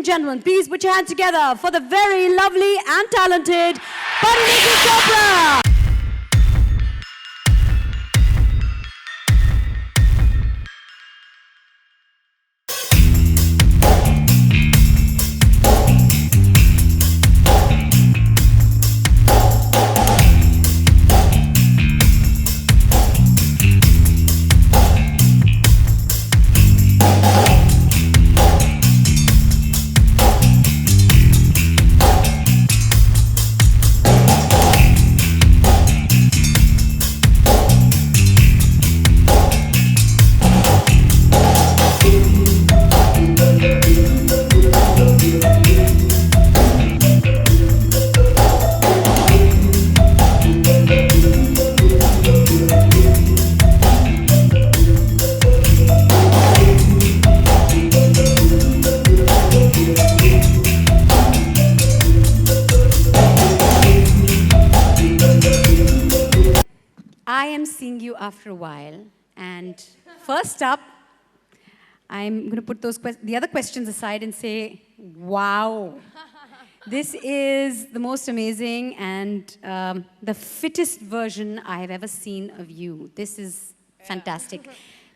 gentlemen, please put your hands together for the very lovely and talented Parineeti Chopra. I am seeing you after a while, and first up, I'm going to put the other questions aside and say, wow. This is the most amazing and the fittest version I have ever seen of you. This is fantastic.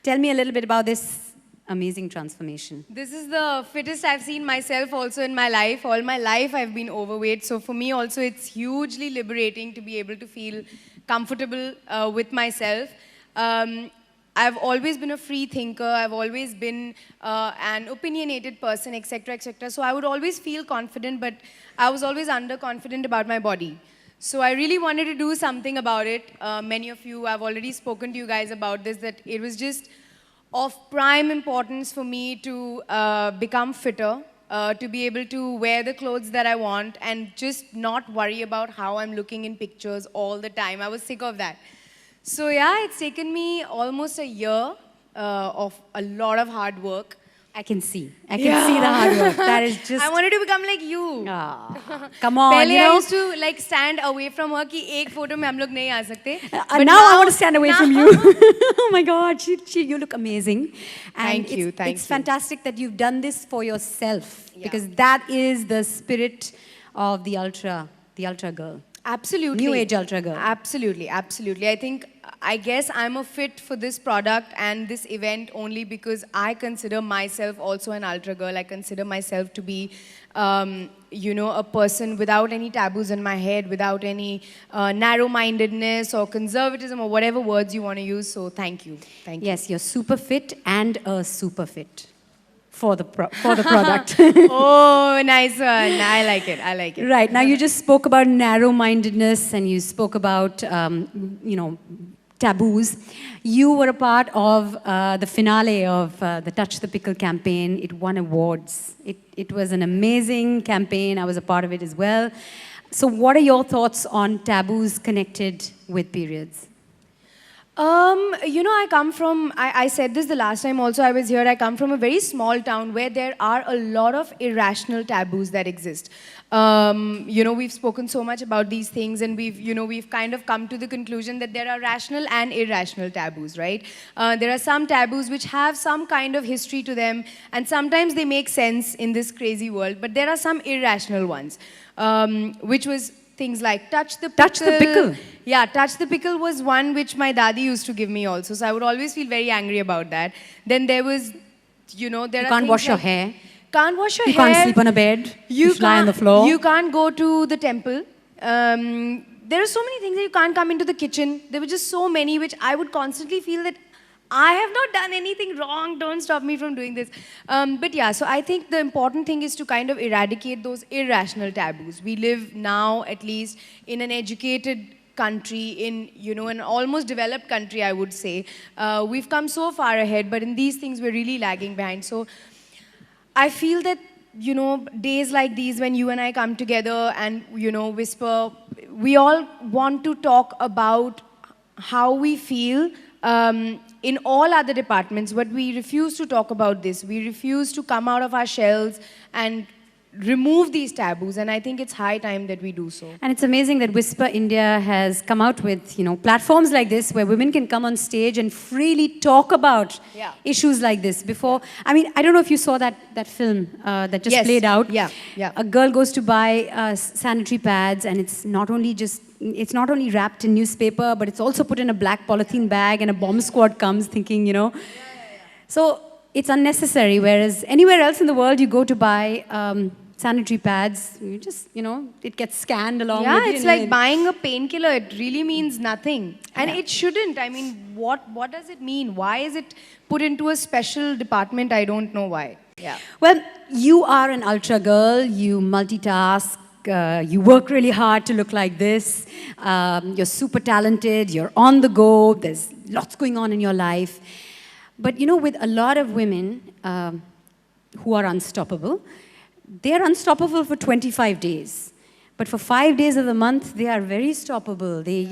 Tell me a little bit about this amazing transformation. This is the fittest I've seen myself also in my life. All my life I've been overweight. So for me also it's hugely liberating to be able to feel comfortable with myself. I've always been a free thinker. I've always been an opinionated person, etc., etc. So I would always feel confident, but I was always underconfident about my body. So I really wanted to do something about it. Many of you, I've already spoken to you guys about this, that it was just of prime importance for me to become fitter, to be able to wear the clothes that I want and just not worry about how I'm looking in pictures all the time. I was sick of that. So yeah, it's taken me almost a year of a lot of hard work. I can see the hard work. That is just... I wanted to become like you. Come on, Pehle you know. I used to like stand away from her कि एक photo में हम लोग नहीं आ सकते. But now I want to stand away from you. Oh my God, you look amazing. And Thank you. It's fantastic that you've done this for yourself, because that is the spirit of the ultra girl. Absolutely. New age ultra girl. Absolutely, absolutely. I guess I'm a fit for this product and this event only because I consider myself also an ultra girl. I consider myself to be, you know, a person without any taboos in my head, without any narrow-mindedness or conservatism or whatever words you want to use. So thank you. Thank you. Yes, you're super fit and a super fit for the product. Oh, nice one. I like it. I like it. Right. Now, you just spoke about narrow-mindedness and you spoke about, you know, taboos. You were a part of the finale of the Touch the Pickle campaign. It won awards. It was an amazing campaign. I was a part of it as well. So what are your thoughts on taboos connected with periods? You know, I come from, I said this the last time also I was here, I come from a very small town where there are a lot of irrational taboos that exist. You know, we've spoken so much about these things and we've kind of come to the conclusion that there are rational and irrational taboos, right? There are some taboos which have some kind of history to them and sometimes they make sense in this crazy world, but there are some irrational ones, which was things like touch the pickle. Touch the pickle? Yeah, touch the pickle was one which my daddy used to give me also. So I would always feel very angry about that. Then there was, you know, there You are can't things wash your like, hair. Can't wash your You hair. can't sleep on a bed. You should lie on the floor. You can't go to the temple. There are so many things that you can't come into the kitchen. There were just so many which I would constantly feel that I have not done anything wrong, don't stop me from doing this. But yeah, so I think the important thing is to kind of eradicate those irrational taboos. We live now, at least, in an educated country, in, you know, an almost developed country, I would say. We've come so far ahead, but in these things, we're really lagging behind. So I feel that, you know, days like these when you and I come together and, you know, whisper, we all want to talk about how we feel in all other departments, but we refuse to talk about this. We refuse to come out of our shells and remove these taboos, and I think it's high time that we do so. And it's amazing that Whisper India has come out with, platforms like this where women can come on stage and freely talk about issues like this. Before, I mean, I don't know if you saw that film that just played out. Yeah. A girl goes to buy sanitary pads, and it's not only wrapped in newspaper, but it's also put in a black polythene bag, and a bomb squad comes thinking, So it's unnecessary, whereas anywhere else in the world you go to buy sanitary pads, you just, it gets scanned along with it. It's like buying a painkiller. It really means nothing. And it shouldn't. I mean, what does it mean? Why is it put into a special department? I don't know why. Yeah. Well, you are an ultra girl. You multitask. You work really hard to look like this. You're super talented. You're on the go. There's lots going on in your life. But, with a lot of women who are unstoppable, they're unstoppable for 25 days. But for 5 days of the month, they are very stoppable. They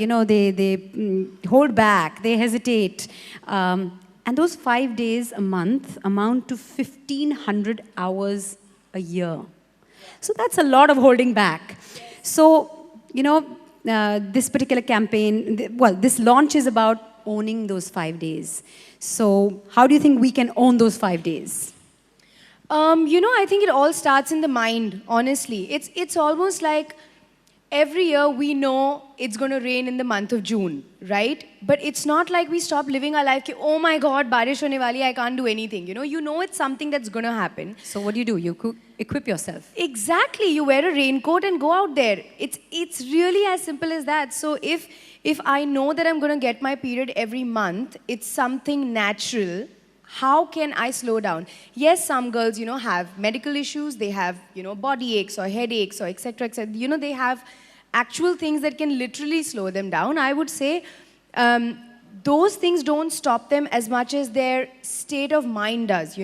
hold back. They hesitate. And those 5 days a month amount to 1,500 hours a year. So that's a lot of holding back. So, this particular campaign, this launch is about owning those 5 days. So how do you think we can own those 5 days? I think it all starts in the mind, honestly. It's almost like every year we know it's going to rain in the month of June, right? But it's not like we stop living our life, oh my God, barish hone wali, I can't do anything. You know it's something that's going to happen. So what do? You equip yourself. Exactly. You wear a raincoat and go out there. It's really as simple as that. So if I know that I'm going to get my period every month, it's something natural. How can I slow down? Yes, some girls, have medical issues. They have, body aches or headaches or etc. etc. They have actual things that can literally slow them down. I would say those things don't stop them as much as their state of mind does,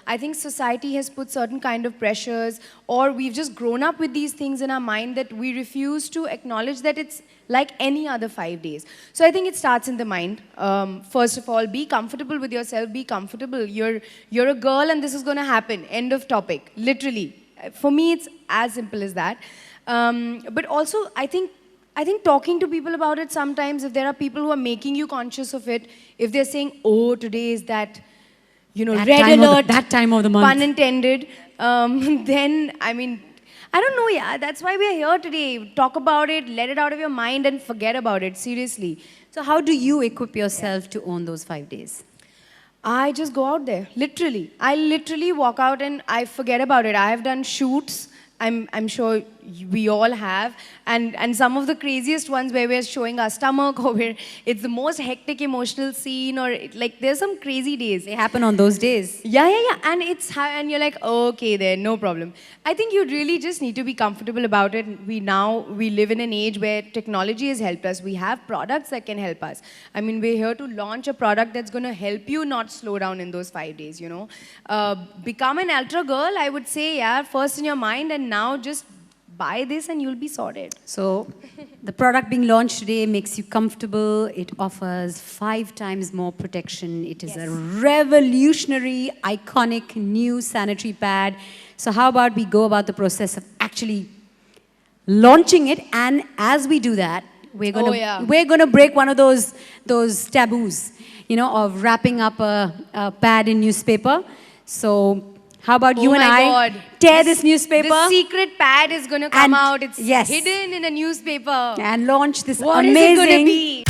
I think society has put certain kind of pressures, or we've just grown up with these things in our mind that we refuse to acknowledge that it's like any other 5 days. So I think it starts in the mind. First of all, be comfortable with yourself, be comfortable. You're a girl and this is going to happen. End of topic, literally. For me, it's as simple as that. But also, I think talking to people about it sometimes, if there are people who are making you conscious of it, if they're saying, oh, today is that, red alert, that time of the month, pun intended, then, I don't know, that's why we're here today. Talk about it, let it out of your mind and forget about it, seriously. So how do you equip yourself to own those 5 days? I just go out there, literally. I literally walk out and I forget about it. I have done shoots. I'm sure we all have, and some of the craziest ones where we're showing our stomach, or where it's the most hectic emotional scene, or like there's some crazy days. They happen on those days. Yeah, and you're like, okay, there, no problem. I think you really just need to be comfortable about it. We live in an age where technology has helped us. We have products that can help us. We're here to launch a product that's going to help you not slow down in those 5 days. Become an ultra girl, I would say. First in your mind, and now just buy this and you'll be sorted. So the product being launched today makes you comfortable. It offers 5 times more protection. It is a revolutionary, iconic new sanitary pad. So how about we go about the process of actually launching it, and as we do that, we're gonna break one of those taboos, of wrapping up a pad in newspaper. So how about you and I tear this newspaper? The secret pad is going to come out. It's hidden in a newspaper. And launch this What amazing... is it going to be?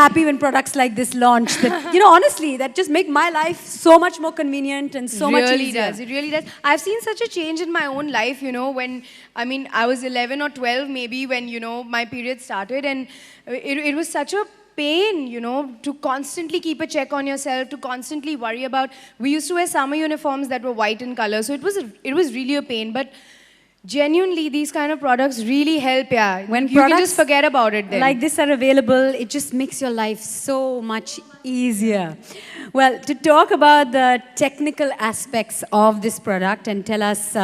happy when products like this launch. That, honestly, that just make my life so much more convenient and so much really easier. does. It really does. I've seen such a change in my own life, when, I was 11 or 12 maybe when, my period started, and it was such a pain, to constantly keep a check on yourself, to constantly worry about. We used to wear summer uniforms that were white in color, so it was really a pain. But genuinely, these kind of products really help. Yeah, When you can products just forget about it then. like this are available, it just makes your life so much easier. Well, to talk about the technical aspects of this product and tell us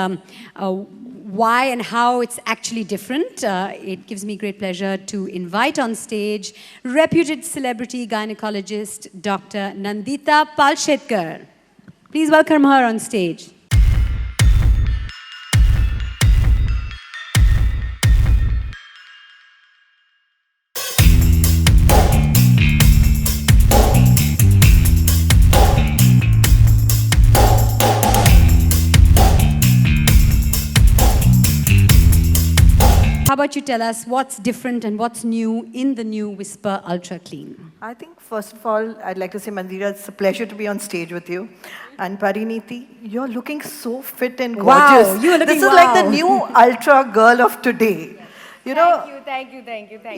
why and how it's actually different, it gives me great pleasure to invite on stage reputed celebrity gynecologist, Dr. Nandita Palshetkar. Please welcome her on stage. How about you tell us what's different and what's new in the new Whisper Ultra Clean? I think, first of all, I'd like to say, Mandira, it's a pleasure to be on stage with you. And Parineeti, you're looking so fit and gorgeous. Wow, you are looking This is like the new ultra girl of today. Thank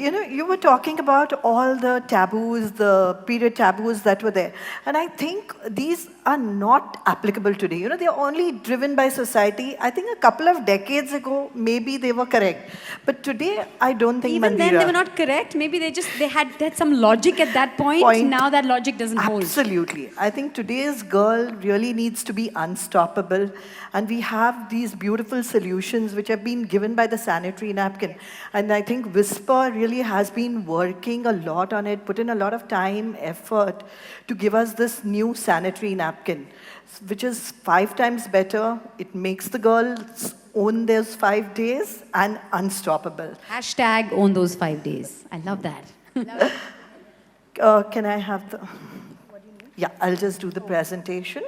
you. You were talking about all the taboos, the period taboos that were there. And I think these are not applicable today. They're only driven by society. I think a couple of decades ago, maybe they were correct. But today, I don't think, Even Mandira, then, they were not correct. Maybe they had some logic at that point. Now that logic doesn't hold. Absolutely. I think today's girl really needs to be unstoppable. And we have these beautiful solutions which have been given by the sanitary napkin. And I think Whisper really has been working a lot on it, put in a lot of time, effort to give us this new sanitary napkin, which is 5 times better. It makes the girls own those 5 days and unstoppable. Hashtag own those 5 days. I love that. Can I have the... Yeah, I'll just do the presentation.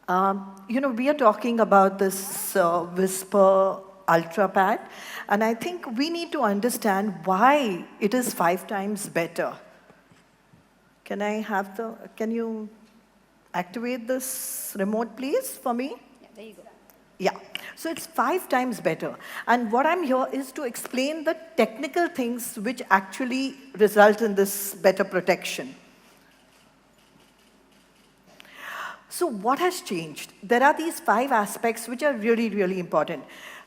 We are talking about this Whisper Ultra Pad, and I think we need to understand why it is 5 times better. Can you activate this remote, please, for me? Yeah, there you go. Yeah, so it's 5 times better. And what I'm here is to explain the technical things which actually result in this better protection. So what has changed? There are these 5 aspects which are really, really important.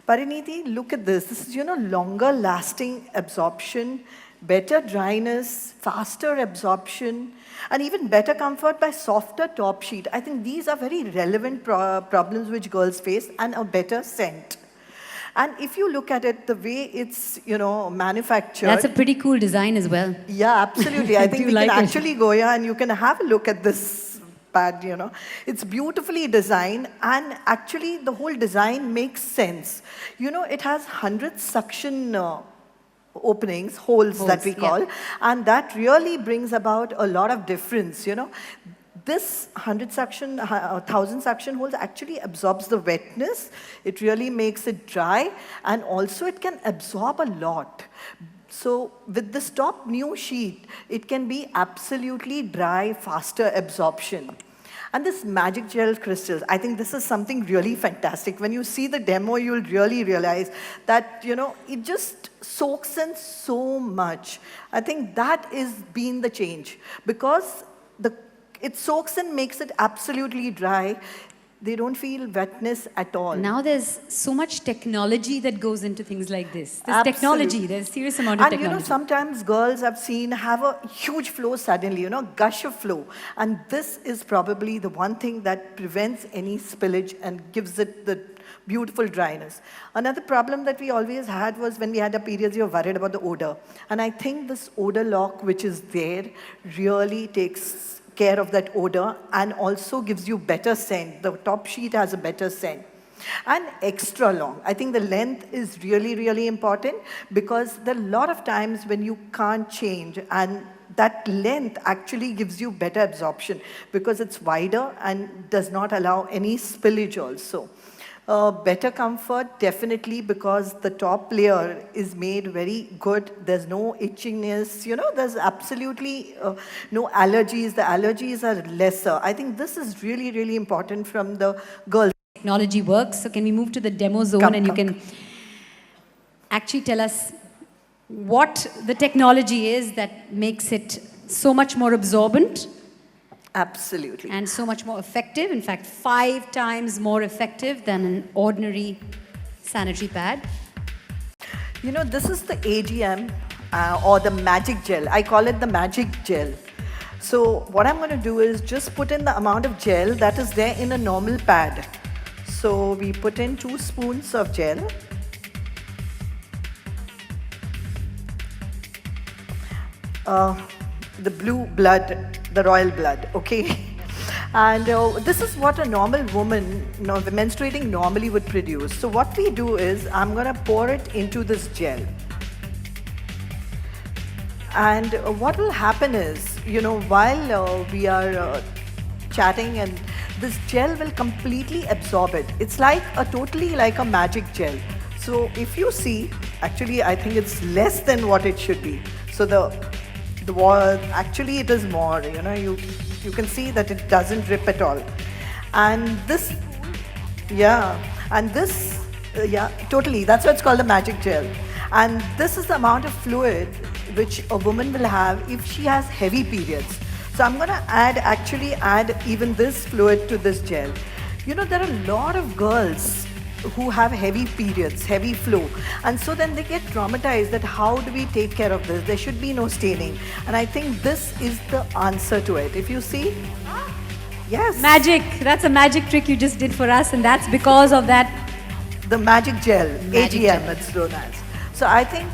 Parineeti, look at this. This is, longer lasting absorption, better dryness, faster absorption, and even better comfort by softer top sheet. I think these are very relevant problems which girls face, and a better scent. And if you look at it, the way it's, manufactured. That's a pretty cool design as well. Yeah, absolutely. I think we like can it. actually go here and you can have a look at this pad, It's beautifully designed, and actually the whole design makes sense. It has 100 suction openings, holes that we call, and that really brings about a lot of difference, This 1,000 suction holes actually absorbs the wetness. It really makes it dry, and also it can absorb a lot. So with this top new sheet, it can be absolutely dry, faster absorption. And this magic gel crystals, I think this is something really fantastic. When you see the demo, you'll really realize that, it just soaks in so much. I think that is been the change, because it soaks in, makes it absolutely dry. They don't feel wetness at all. Now there's so much technology that goes into things like this. There's Absolutely. Technology, there's a serious amount of technology. And sometimes girls I've seen have a huge flow suddenly, gush of flow. And this is probably the one thing that prevents any spillage and gives it the beautiful dryness. Another problem that we always had was when we had our periods, we were worried about the odor. And I think this odor lock, which is there, really takes care of that odor and also gives you better scent. The top sheet has a better scent. And extra long. I think the length is really, really important, because there are a lot of times when you can't change, and that length actually gives you better absorption because it's wider and does not allow any spillage also. Better comfort, definitely, because the top layer is made very good. There's no itchiness, there's absolutely no allergies. The allergies are lesser. I think this is really, really important from the girls. Technology works. So can we move to the demo zone Come, and you come, can actually tell us what the technology is that makes it so much more absorbent Absolutely. and so much more effective. In fact, 5 times more effective than an ordinary sanitary pad. This is the AGM or the magic gel. I call it the magic gel. So what I'm going to do is just put in the amount of gel that is there in a normal pad. So we put in 2 spoons of gel. The blue blood, the royal blood, okay? And this is what a normal woman, menstruating normally would produce. So what we do is, I'm gonna pour it into this gel. And what will happen is, while we are chatting, and this gel will completely absorb it. It's totally like a magic gel. So if you see, actually I think it's less than what it should be. So the wall, actually it is more, you can see that it doesn't rip at all. And this, totally, that's why it's called the magic gel. And this is the amount of fluid which a woman will have if she has heavy periods. So I'm gonna add even this fluid to this gel. There are a lot of girls who have heavy periods, heavy flow. And so then they get traumatized that how do we take care of this? There should be no staining. And I think this is the answer to it. If you see, yes. Magic. That's a magic trick you just did for us, and that's because of that. The magic gel, Magic AGM gel. it's known as. So I think,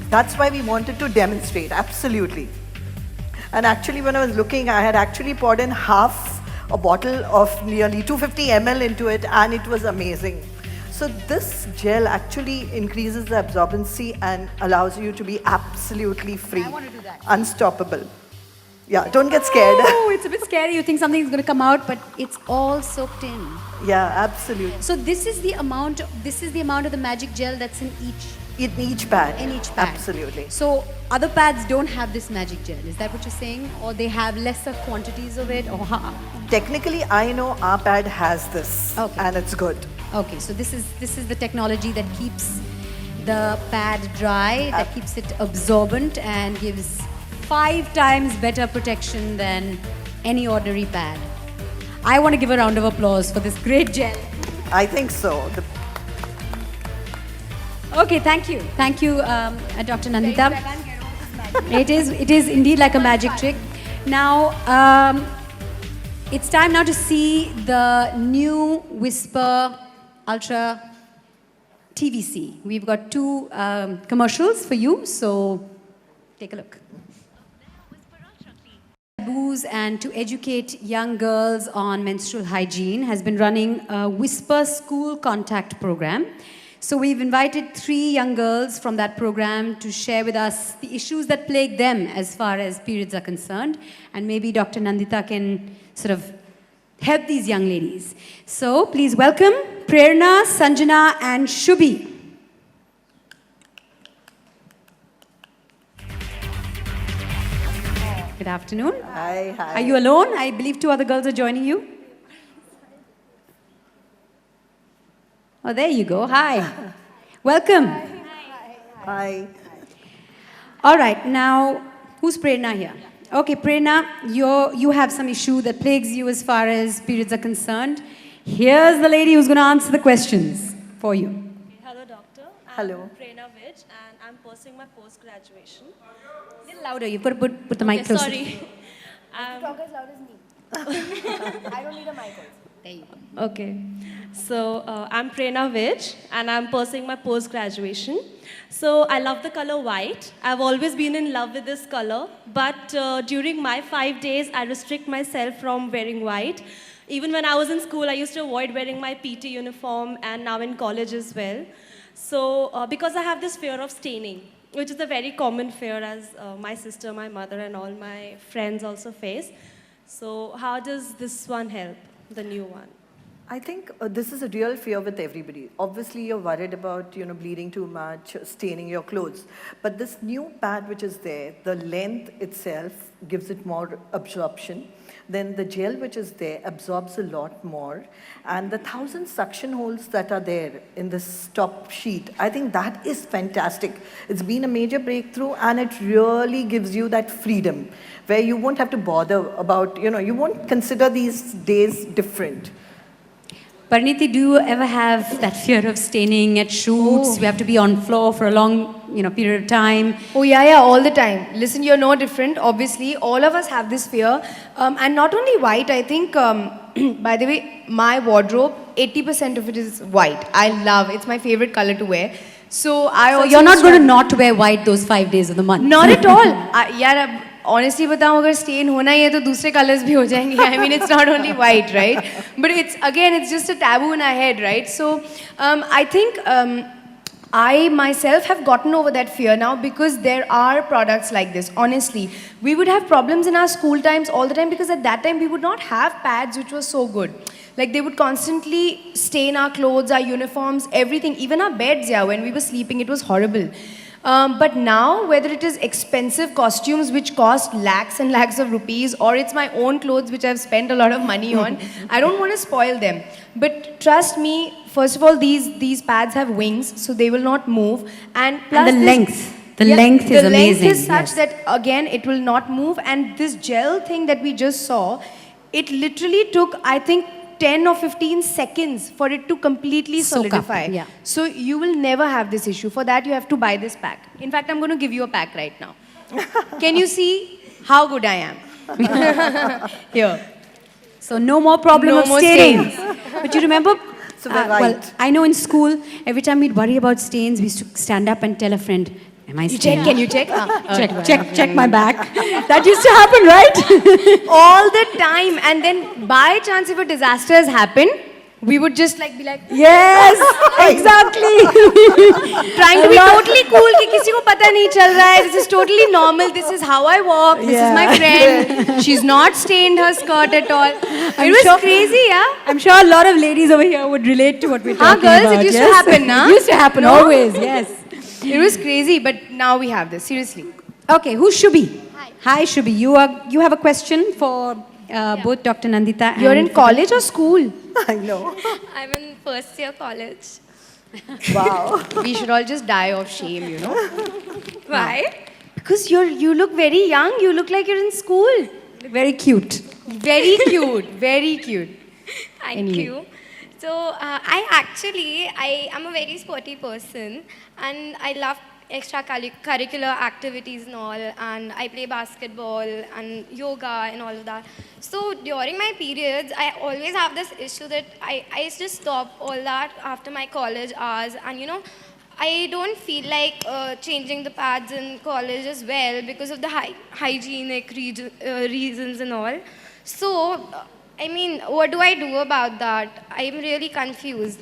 that's why we wanted to demonstrate, absolutely. And actually when I was looking, I had actually poured in half a bottle of nearly 250 ml into it, and it was amazing. So this gel actually increases the absorbency and allows you to be absolutely free. I want to do that. Unstoppable. Yeah, don't get scared. Oh, it's a bit scary. You think something's going to come out, but it's all soaked in. Yeah, absolutely. So this is the amount of the magic gel that's in each pad. in each pad. Absolutely. So other pads don't have this magic gel. Is that what you're saying? Or they have lesser quantities of it? Or how? Technically, I know our pad has this, Okay. and it's good. Okay, so this is the technology that keeps the pad dry, that keeps it absorbent and gives 5 times better protection than any ordinary pad. I want to give a round of applause for this great gel. I think so. Okay, thank you. Thank you, Dr. Nandita. It is indeed like a magic trick. Now, it's time now to see the new Whisper Ultra TVC. We've got 2 commercials for you, so take a look. Taboos and to educate young girls on menstrual hygiene has been running a Whisper School Contact program. So we've invited 3 young girls from that program to share with us the issues that plague them as far as periods are concerned. And maybe Dr. Nandita can sort of help these young ladies. So please welcome Prerna, Sanjana and Shubhi. Good afternoon. Hi. Are you alone? I believe 2 other girls are joining you. Oh, there you go. Hi. Welcome. Hi. All right. Now, who's Prerna here? Okay, Prerna, you have some issue that plagues you as far as periods are concerned. Here's the lady who's going to answer the questions for you. Hello, doctor. Hello. I'm Prerna Vij, and I'm pursuing my post-graduation. A little louder. You've got to put the mic closer. Sorry. Talk as loud as me. I don't need a mic. There you go. Okay. So, I'm Prerna Vij, and I'm pursuing my post-graduation. So, I love the color white. I've always been in love with this color, but during my 5 days, I restrict myself from wearing white. Even when I was in school, I used to avoid wearing my PT uniform, and now in college as well. So, because I have this fear of staining, which is a very common fear as my sister, my mother, and all my friends also face. So, how does this one help, the new one? I think this is a real fear with everybody. Obviously, you're worried about, bleeding too much, staining your clothes. But this new pad which is there, the length itself gives it more absorption. Then the gel which is there absorbs a lot more. And the 1,000 suction holes that are there in this top sheet, I think that is fantastic. It's been a major breakthrough, and it really gives you that freedom where you won't have to bother about, you won't consider these days different. Pariniti, do you ever have that fear of staining at shoots? You have to be on floor for a long, period of time. Oh, yeah, all the time. Listen, you're no different. Obviously, all of us have this fear. And not only white, I think, by the way, my wardrobe, 80% of it is white. I love it's my favorite color to wear. So You're not going to not wear white those 5 days of the month. Not at all. Honestly बताऊं अगर stain होना ही है तो दूसरे colors भी हो जाएंगे. I mean, it's not only white, right? But it's just a taboo in our head, right? So I think I myself have gotten over that fear now because there are products like this. Honestly, we would have problems in our school times all the time because at that time we would not have pads which were so good. Like they would constantly stain our clothes, our uniforms, everything, even our beds. Yeah, when we were sleeping, it was horrible. But now, whether it is expensive costumes which cost lakhs and lakhs of rupees, or it's my own clothes which I've spent a lot of money on, I don't want to spoil them. But trust me, first of all, these pads have wings, so they will not move. And plus the length. The length is amazing. The length is such that, again, it will not move. And this gel thing that we just saw, it literally took, I think, 10 or 15 seconds for it to completely Soak up, solidify. yeah. So you will never have this issue. For that, you have to buy this pack. In fact, I'm going to give you a pack right now. Can you see how good I am? Here. So no more problem No of more staining. stains. But you remember, So we're right. I know in school, every time we'd worry about stains, we used to stand up and tell a friend, am I You stained? check? Can you check? Check my back. That used to happen, right? All the time. And then by chance, if a disaster has happened, we would just be like, Yes, exactly. trying to be totally cool कि किसी को पता नहीं चल रहा है. This is totally normal. This is how I walk. This is my friend. She's not stained her skirt at all. It was crazy, yeah. I'm sure a lot of ladies over here would relate to what we're talking girls, about. it used to yes? happen, na? It used to happen, No? always, yes. It was crazy, but now we have this. Seriously. Okay, who's Shubhi? Hi, Shubhi. You have a question for both Dr. Nandita You're and in college or school? I know. I'm in first year college. Wow. We should all just die of shame, you know. Why? Because you look very young. You look like you're in school. very cute. Very cute. Very cute. Thank Anyway. you. So I am a very sporty person, and I love extracurricular activities and all, and I play basketball and yoga and all of that. So during my periods, I always have this issue that I just stop all that after my college hours, and I don't feel like changing the pads in college as well because of the hygienic reasons and all. So, what do I do about that? I'm really confused.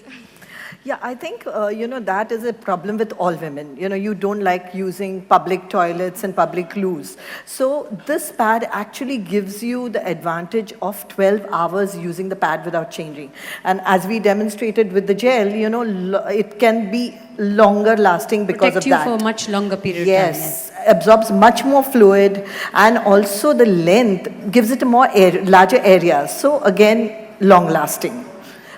Yeah, I think, that is a problem with all women. You don't like using public toilets and public loos. So this pad actually gives you the advantage of 12 hours using the pad without changing. And as we demonstrated with the gel, it can be longer lasting because Protect of you that. for a much longer period Yes, of time. absorbs much more fluid, and also the length gives it a more larger area. So again, long lasting.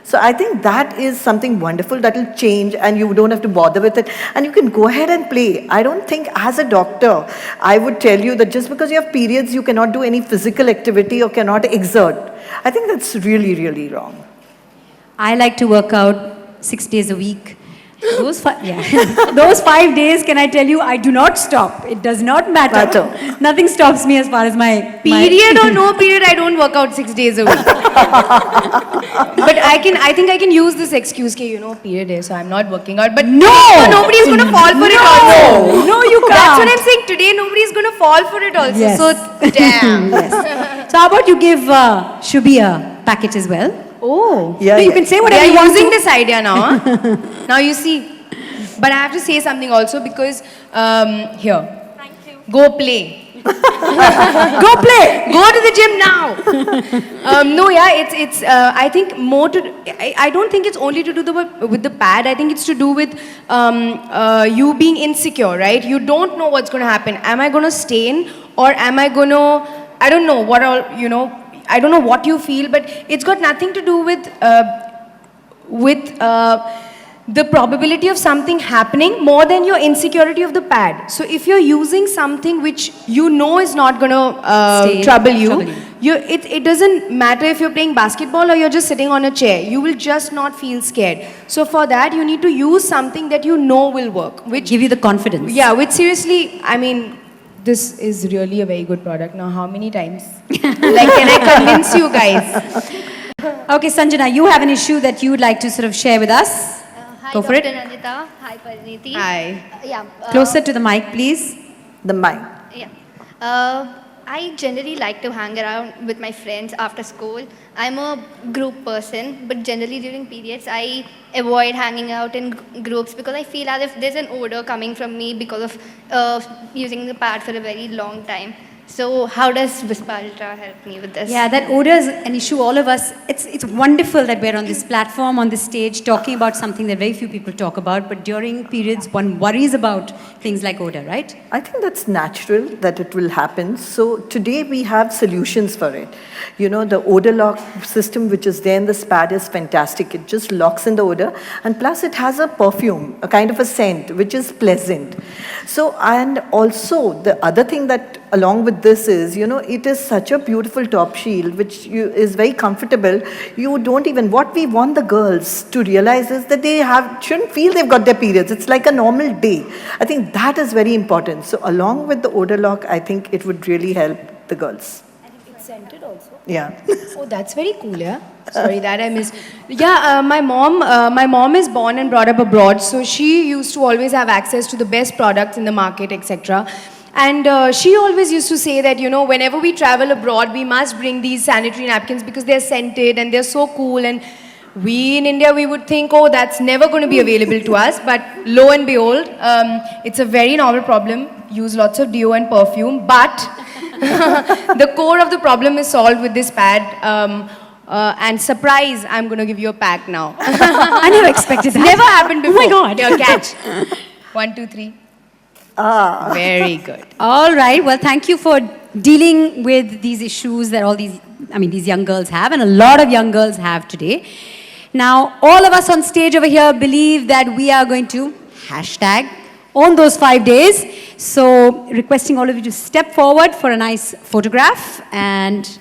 So I think that is something wonderful that will change, and you don't have to bother with it, and you can go ahead and play. I don't think as a doctor, I would tell you that just because you have periods, you cannot do any physical activity or cannot exert. I think that's really, really wrong. I like to work out 6 days a week. Those 5 days, can I tell you, I do not stop. It does not matter. Nothing stops me as far as my... Period or no period, I don't work out 6 days a week. But I think I can use this excuse, period is, so I'm not working out. But nobody's going to fall for it also. No, you can't. That's what I'm saying. Today, nobody's going to fall for it also. Yes. So, damn. Yes. So how about you give Shubhi a packet as well? Oh. Yeah, No, you yeah. can say We whatever are you want using to. this idea now. Huh? Now you see. But I have to say something also because here. Thank you. Go play. Go play. Go to the gym now. No, yeah, it's. I think more to. I don't think it's only to do with the pad. I think it's to do with you being insecure, right? You don't know what's going to happen. Am I going to stain or am I going to? I don't know what all. I don't know what you feel, but it's got nothing to do with the probability of something happening more than your insecurity of the pad. So if you're using something which you know is not going to trouble you, it doesn't matter if you're playing basketball or you're just sitting on a chair. You will just not feel scared. So for that, you need to use something that you know will work. Which Give you the confidence. Yeah, which seriously, I mean, this is really a very good product. Now, how many times? Like, can I convince you guys? Okay, Sanjana, you have an issue that you would like to sort of share with us. Hi, Go for Dr. it. Nandita. Hi, Pariniti. Hi. Yeah. Closer to the mic, please. The mind. Yeah. I generally like to hang around with my friends after school. I'm a group person, but generally during periods, I avoid hanging out in groups because I feel as if there's an odor coming from me because of using the pad for a very long time. So how does Whisper Ultra help me with this? Yeah, that odor is an issue. All of us, it's wonderful that we're on this platform, on this stage, talking about something that very few people talk about. But during periods, one worries about things like odor, right? I think that's natural that it will happen. So today we have solutions for it. The odor lock system which is there in this pad is fantastic. It just locks in the odor, and plus it has a perfume, a kind of a scent which is pleasant. So, and also the other thing that along with this is, it is such a beautiful top shield which is very comfortable. You don't even, what we want the girls to realize is that they shouldn't feel they've got their periods. It's like a normal day. I think that is very important. So along with the odor lock, I think it would really help the girls. And it's scented also. Yeah. Oh, that's very cool, yeah. Sorry, that I missed. Yeah, my mom is born and brought up abroad, so she used to always have access to the best products in the market, etc. And she always used to say that, whenever we travel abroad, we must bring these sanitary napkins because they're scented and they're so cool. And we in India, we would think, oh, that's never going to be available to us. But lo and behold, it's a very novel problem. Use lots of deo and perfume. But the core of the problem is solved with this pad. And surprise, I'm going to give you a pack now. I never expected that. Never happened before. Oh my God. Here, catch. 1, 2, 3. Very good. All right. Well, thank you for dealing with these issues that these young girls have, and a lot of young girls have today. Now, all of us on stage over here believe that we are going to hashtag on those 5 days. So, requesting all of you to step forward for a nice photograph and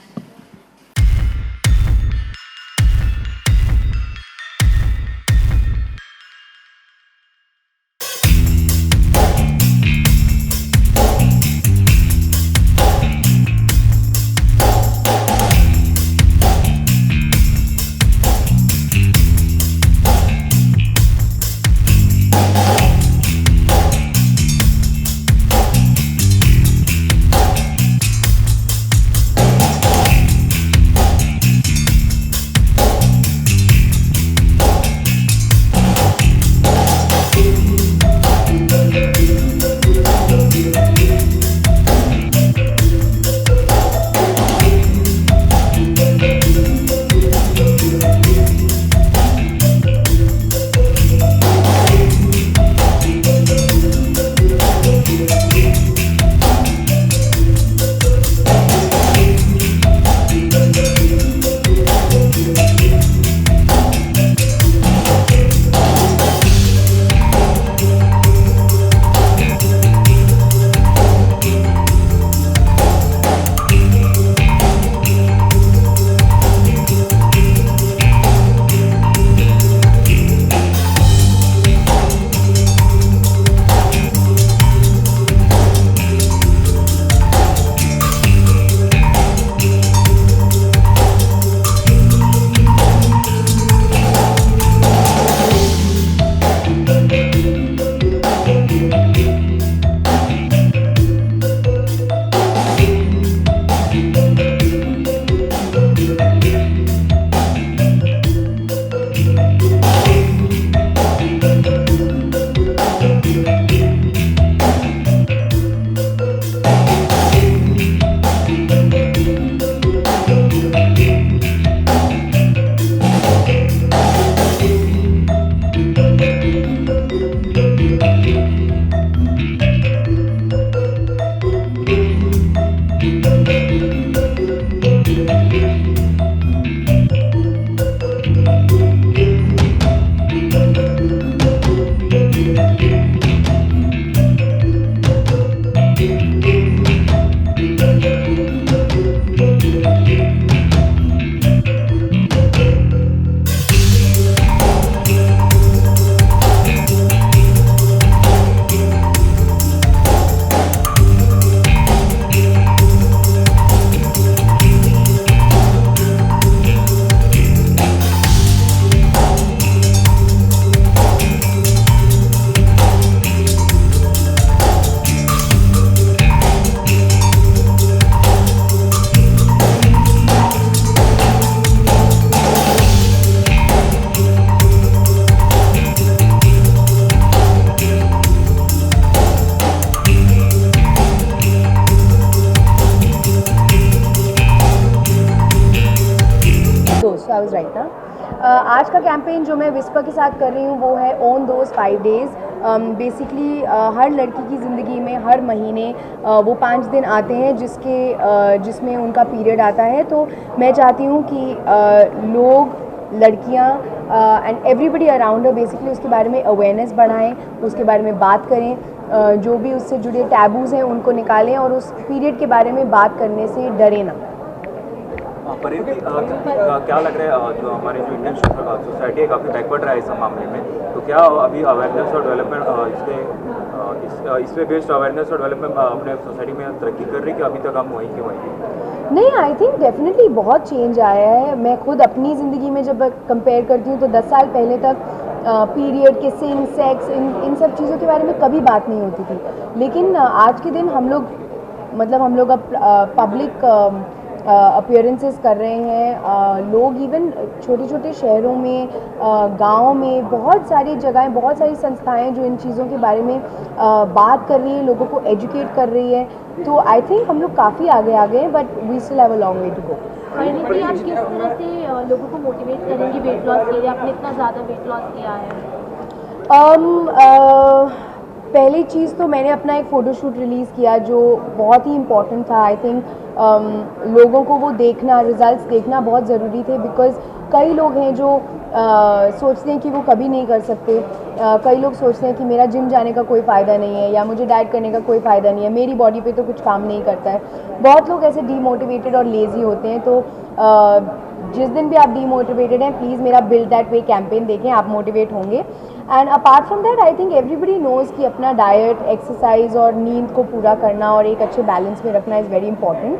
campaign जो मैं whisper के साथ कर रही हूँ वो है on those 5 days. Basically हर लड़की की ज़िंदगी में हर महीने वो 5 दिन आते हैं जिसमें उनका पीरियड आता है। तो मैं चाहती हूँ कि लोग, लड़कियाँ and everybody around her basically उसके बारे में अवेयरनेस बढ़ाएं, उसके बारे में बात करें, जो भी उससे जुड़े टैबूज़ हैं उनको निकालें और उस पीरियड के बारे में बात करने से डरे ना। परिणीति, क्या लग रहा है जो हमारे जो इंडियन सोसाइटी है काफ़ी बैकवर्ड रहा है इस मामले में, तो क्या अभी अवेयरनेस और डेवलपमेंट इस पे बेस्ड अवेयरनेस और डेवलपमेंट अपने सोसाइटी में तरक्की कर रही है कि अभी तक हम वहीं के वहीं? नहीं, आई थिंक डेफिनेटली बहुत चेंज आया है। मैं खुद अपनी ज़िंदगी में जब कंपेयर करती हूँ तो 10 साल पहले तक पीरियड, किसिंग, सेक्स, इन सब चीज़ों के बारे में कभी बात नहीं होती थी। लेकिन आज के दिन हम लोग अब पब्लिक अपीयरेंसेस कर रहे हैं। लोग इवन छोटे छोटे शहरों में, गाँव में बहुत सारी जगहें, बहुत सारी संस्थाएं जो इन चीज़ों के बारे में बात कर रही हैं, लोगों को एजुकेट कर रही है। तो आई थिंक हम लोग काफ़ी आगे आ गए हैं, but we still have a long way to go. Parineeti, आप किस तरह से लोगों को मोटिवेट करेंगी वेट लॉस के लिए? आपने इतना ज़्यादा वेट लॉस किया है। पहली चीज़ तो मैंने अपना एक फ़ोटोशूट रिलीज़ किया जो बहुत ही इम्पॉर्टेंट था। आई थिंक लोगों को वो देखना, रिजल्ट्स देखना बहुत ज़रूरी थे, बिकॉज़ कई लोग हैं जो सोचते हैं कि वो कभी नहीं कर सकते। कई लोग सोचते हैं कि मेरा जिम जाने का कोई फ़ायदा नहीं है या मुझे डाइट करने का कोई फ़ायदा नहीं है, मेरी बॉडी पे तो कुछ काम नहीं करता है। बहुत लोग ऐसे डीमोटिवेटेड और लेज़ी होते हैं। तो जिस दिन भी आप डीमोटिवेटेड हैं, प्लीज़ मेरा बिल्ड दैट वे कैंपेन देखें, आप मोटिवेट होंगे। And apart from that I think everybody nose कि अपना डाइट, एक्सरसाइज और नींद को पूरा करना और एक अच्छे बैलेंस में रखना इज़ वेरी इंपॉर्टेंट।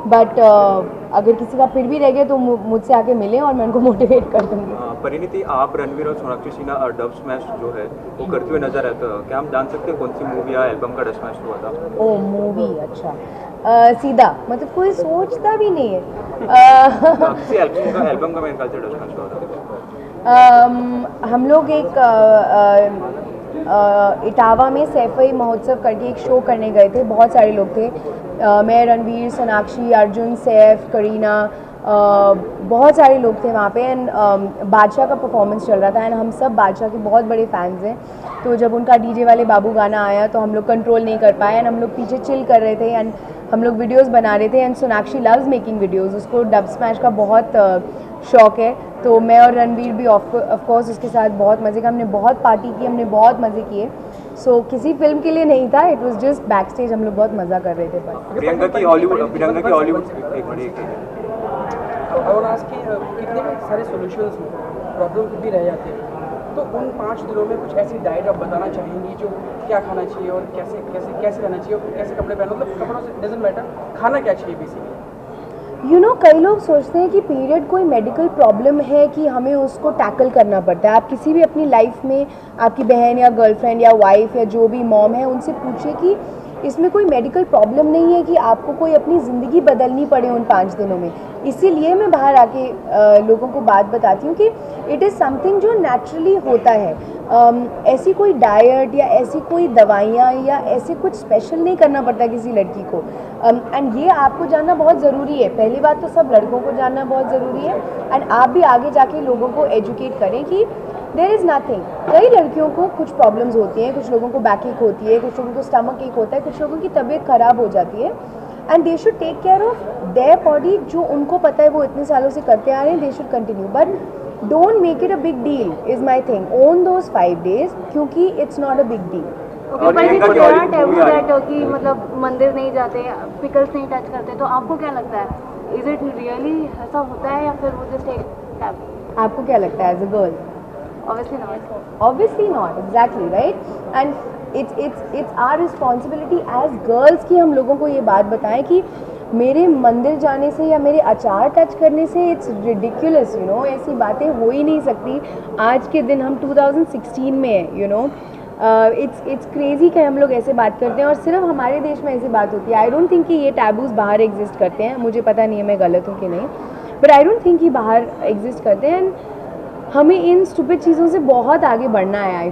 बट अगर किसी का फिर भी रह गया तो मुझसे आके मिलें और मैं उनको मोटिवेट कर दूँगी। परिणीति, आप रणवीर और सोनाक्षी सिन्हा डब स्मैश जो है वो करते हुए नजर आते हो, क्या हम जान सकते हैं कौन सी मूवी या एल्बम का डब स्मैश हुआ था? ओ मूवी, अच्छा। सीधा मतलब कोई सोचता भी नहीं है। किसी एल्बम का मेरे ख्याल से डब स्मैश हुआ था। हम लोग एक इटावा में सैफई महोत्सव करके एक शो करने गए थे। बहुत सारे लोग थे, मैं, रणवीर, सोनाक्षी, अर्जुन, सैफ, करीना, बहुत सारे लोग थे वहाँ पे। एंड बादशाह का परफॉर्मेंस चल रहा था एंड हम सब बादशाह के बहुत बड़े फैंस हैं। तो जब उनका डीजे वाले बाबू गाना आया तो हम लोग कंट्रोल नहीं कर पाए एंड हम लोग पीछे चिल कर रहे थे एंड हम लोग वीडियोस बना रहे थे। And Sonakshi loves making videos, उसको डब स्मैश का बहुत शौक है। तो मैं और रणवीर भी ऑफ कोर्स उसके साथ बहुत मज़े का, हमने बहुत पार्टी की, हमने बहुत मज़े किए। सो किसी फिल्म के लिए नहीं था, it was just back stage, हम लोग बहुत मज़ा कर रहे थे। पर प्रियंका की हॉलीवुड एक बड़ी कितने भी सारे सॉल्यूशंस प्रॉब्लम भी रह जाते हैं, तो उन 5 दिनों में कुछ ऐसी डाइट आप बताना चाहेंगी जो क्या खाना चाहिए और कैसे कैसे कैसे रहना चाहिए और कैसे कपड़े पहनो, मतलब कपड़ों से डजंट मैटर, खाना क्या चाहिए बेसिकली? कई लोग सोचते हैं कि पीरियड कोई मेडिकल प्रॉब्लम है कि हमें उसको टैकल करना पड़ता है। आप किसी भी अपनी लाइफ में आपकी बहन या गर्लफ्रेंड या वाइफ या जो भी मॉम है उनसे पूछिए कि इसमें कोई मेडिकल प्रॉब्लम नहीं है कि आपको कोई अपनी ज़िंदगी बदलनी पड़े उन 5 दिनों में। इसीलिए मैं बाहर आके लोगों को बात बताती हूँ कि इट इज़ समथिंग जो नेचुरली होता है। ऐसी कोई डाइट या ऐसी कोई दवाइयाँ या ऐसे कुछ स्पेशल नहीं करना पड़ता किसी लड़की को। एंड ये आपको जानना बहुत ज़रूरी है। पहली बात तो सब लड़कों को जानना बहुत ज़रूरी है एंड आप भी आगे जाके लोगों को एजुकेट करें कि देयर इज़ नथिंग। कई लड़कियों को कुछ प्रॉब्लम्स होती हैं, कुछ लोगों को बैक एक होती है, कुछ लोगों को स्टमक एक होता है, कुछ लोगों की तबीयत ख़राब हो जाती है and they should take care of their body. जो उनको पता है वो इतने सालों से करते आ रहे हैं, they should continue, but don't make it a big deal is my thing on those 5 days, क्योंकि it's not a big deal. कि मतलब मंदिर नहीं जाते, पिकल्स नहीं टच करते, तो आपको क्या लगता है, इज इट रियली ऐसा होता है या फिर वो जस्ट एक टैब? आपको क्या लगता है as a girl? Obviously not, exactly, right? And it's our responsibility as girls कि हम लोगों को ये बात बताएं कि मेरे मंदिर जाने से या मेरे अचार टच करने से इट्स रिडिकुलस, ऐसी बातें हो ही नहीं सकती। आज के दिन हम 2016 में है, इट्स क्रेजी कि हम लोग ऐसे बात करते हैं और सिर्फ हमारे देश में ऐसी बात होती है। आई डोंट थिंक कि ये टैबूज बाहर एग्जिस्ट करते हैं, मुझे पता नहीं है मैं गलत हूँ कि नहीं, बट आई डोंट थिंक कि बाहर एग्जिस्ट करते हैं। हमें इन स्टूपिड चीज़ों से बहुत आगे बढ़ना है. I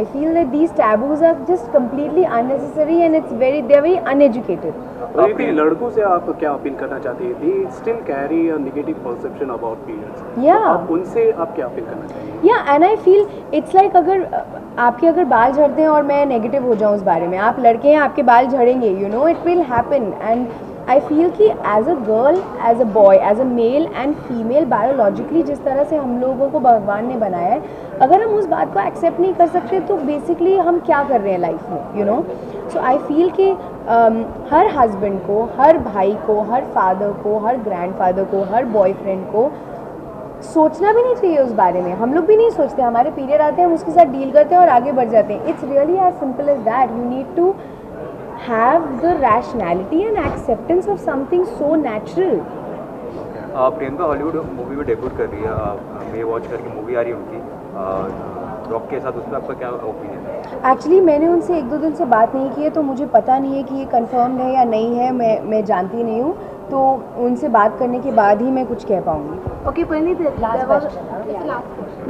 feel that these taboos are just completely unnecessary and it's very they are very uneducated. अपने लड़कों से आप क्या अपील करना चाहते हैं? They still carry a negative perception about periods. या आप उनसे आप क्या अपील करना चाहेंगे? या and I feel it's like अगर आपके अगर बाल झड़ते हैं और मैं नेगेटिव हो जाऊँ उस बारे में, आप लड़के हैं आपके बाल झड़ेंगे, you know it will happen. And I feel कि as a girl, as a boy, as a male and female biologically जिस तरह से हम लोगों को भगवान ने बनाया है, अगर हम उस बात को एक्सेप्ट नहीं कर सकते तो बेसिकली हम क्या कर रहे हैं लाइफ में, you know. So I feel कि हर हस्बैंड को, हर भाई को, हर फादर को, हर ग्रैंडफादर को, हर बॉयफ्रेंड को सोचना भी नहीं चाहिए उस बारे में. हम लोग भी नहीं सोचते, हमारे पीरियड आते हैं हम उसके साथ डील करते हैं और आगे बढ़ जाते हैं. It's really as simple as that. You need to have the rationality and acceptance of something so natural. Priyanka Hollywood movie में डेब्यूट कर रही है. मे वॉच करके मूवी आ रही है उनकी रॉक के साथ, उसमें आपका क्या ओपिनियन है? एक्चुअली मैंने उनसे 1-2 दिन से बात नहीं की है तो मुझे पता नहीं है कि ये कंफर्म्ड है या नहीं है. मैं जानती नहीं हूँ, तो उनसे बात करने के बाद ही मैं कुछ कह पाऊँगी. Okay, Pranit, there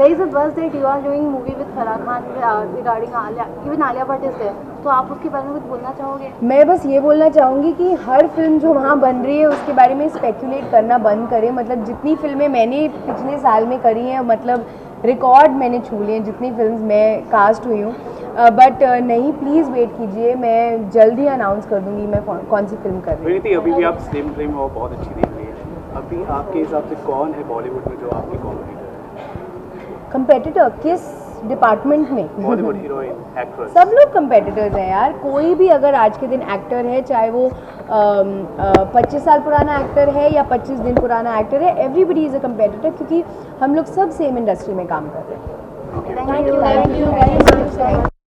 is a buzz that you are doing movie with Farah Khan regarding Alia. Even Alia Bhatt is there. तो आप उसके बारे में कुछ बोलना चाहोगे? मैं बस ये बोलना चाहूँगी कि हर फिल्म जो वहाँ बन रही है उसके बारे में स्पेकुलेट करना बंद करें. मतलब जितनी फिल्में मैंने पिछले साल में करी हैं, मतलब रिकॉर्ड मैंने छू लिए हैं जितनी फिल्म मैं कास्ट हुई हूँ. बट नहीं, प्लीज़ वेट कीजिए, मैं जल्द ही अनाउंस कर दूँगी मैं कौन सी फिल्म कर रही हूँ. अभी भी आप स्लिम ट्रिम और बहुत अच्छी दिख रही है. अभी आपके हिसाब से कौन है बॉलीवुड में जो आपकी कॉमेडी कर रहा है? कंपेटिटर किस डिपार्टमेंट में? Bollywood heroine, actress. सब लोग कंपेटिटर्स हैं यार. कोई भी अगर आज के दिन एक्टर है, चाहे वो 25 साल पुराना एक्टर है या 25 दिन पुराना एक्टर है, एवरीबडी इज़ अ कंपेटिटर, क्योंकि हम लोग सब सेम इंडस्ट्री में काम कर रहे हैं. Thank you.